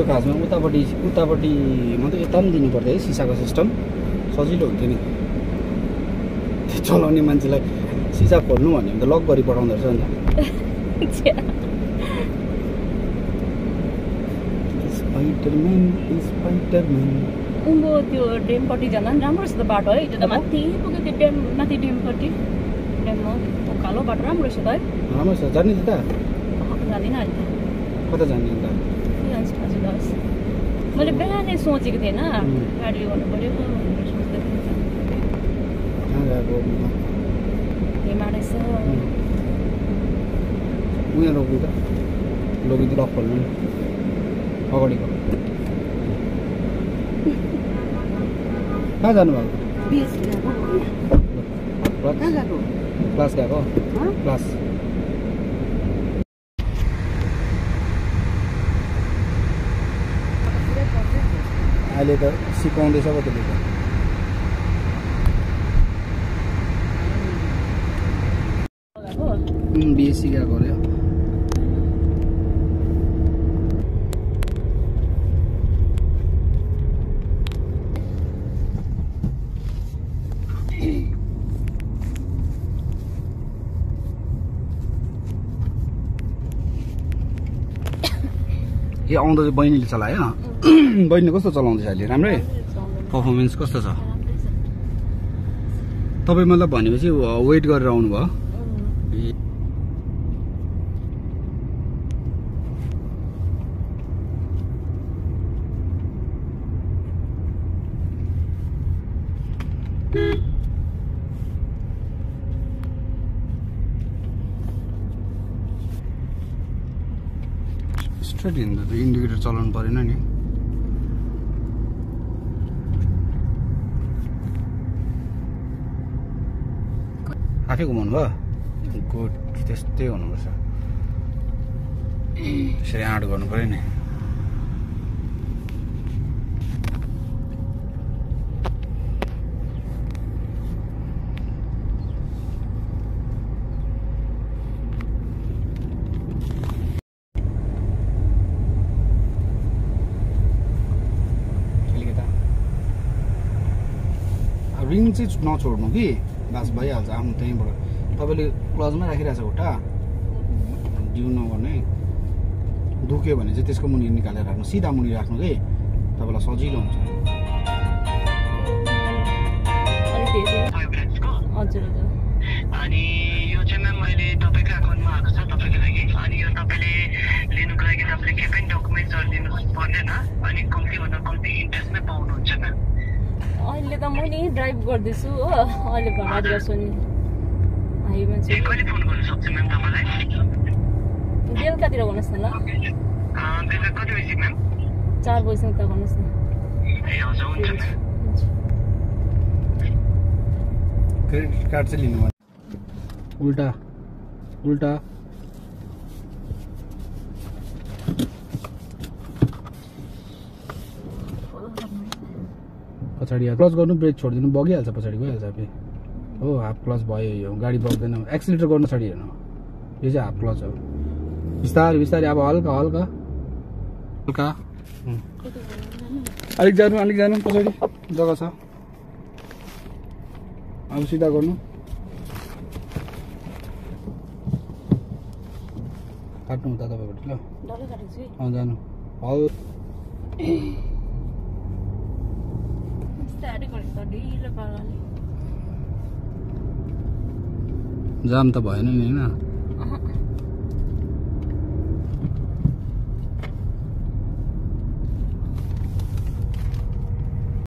खासमा उतापट्टि मात्रै यता पनि दिनु पर्छ है सिसाको सिस्टम सजिलो हुन्थ्यो नि चलाउने मान्छेलाई सिसा खोल्नु भन्यो भने त लक गरी पठाउँदो रहेछ नि त स्पाइडरम्यान उम्बो त्यो ड्यामपट्टि जाँदा पनि राम्रो छ त बाटो है त्यो त माथि पुग्यो त्यो ड्याम माथि ड्यामपट्टि ड्याममा उकालो बाटो राम्रो छ त है राम्रो छ जाने त जाँदिनँ अहिले कता जाने अन्त हजुर मैले बिहानै सोचेको थिएन गाडी गर्नु पऱ्यो भनेर सोच्दै थिएँ हिमालय छ उयो रोक्नु त लोगिदिएर लक खोल्नु नि अगाडिको कहाँ जानुभएको क्लास गएको क्लास अहिले त सिकाउँदैछ पो त्यसले त बिएससी गएको अरे ए आउँदा चाहिँ बहिनीले चलायो बहिनीले कस्तो चलाउँदैछ अहिले राम्रै पर्फर्मेन्स कस्तो छ तपाईँ मतलब भनेपछि वेट गरेर आउनुभयो स्ट्रेट हिँड्दा त इन्डिकेटर चलाउनु परेन नि आफै घुमाउनु भयो गुड त्यस्तै हुनुपर्छ त्यसरी आँट गर्नु पऱ्यो नि रिङ चाहिँ नछोड्नु कि बास भइहाल्छ आफ्नो त्यहीँबाट तपाईँले क्लजमै राखिरहेछ खुट्टा जिउ नगर्ने दुख्यो भने चाहिँ त्यसको मुनि निकालेर राख्नु सिधा मुनि राख्नु कि तपाईँलाई सजिलो हुन्छ अनि यो चाहिँ म्याम मैले तपाईँको एकाउन्टमा आएको छ तपाईँको लागि अनि यो तपाईँले लिनुको लागि तपाईँले केही पनि डकुमेन्ट्सहरू दिनु पर्दैन अनि कम्तीभन्दा कम्ती इन्ट्रेस्टमै पाउनुहुन्छ म्याम अहिले त म नि ड्राइभ गर्दैछु हो अहिले भर्खर गर्छु नि कहिले फोन गर्नु सक्छु म्याम तपाईँलाई बेलुकातिर भन्नुहोस् न ल बेलुका कति बजी म्याम 4 बजीसम्म त भन्नुहोस् न ए हजुर हुन्छ क्रेडिट कार्ड चाहिँ लिनु उल्टा उल्टा पछाडि क्लच गर्नु ब्रेक छोडिदिनु बगिहाल्छ पछाडि गइहाल्छ फेरि हो हाफ क्लच भयो यो गाडी बग्दैन एक्सिलेटर गर्नु पछाडि हेर्नु यो चाहिँ हाफ क्लच हो बिस्तारै बिस्तारै अब हल्का हल्का हल्का अलिक जानु पछाडि जग्गा छ अब सिधा गर्नु काट्नु उता तपाईँबाट ल जानु हल जाम त भएन नि होइन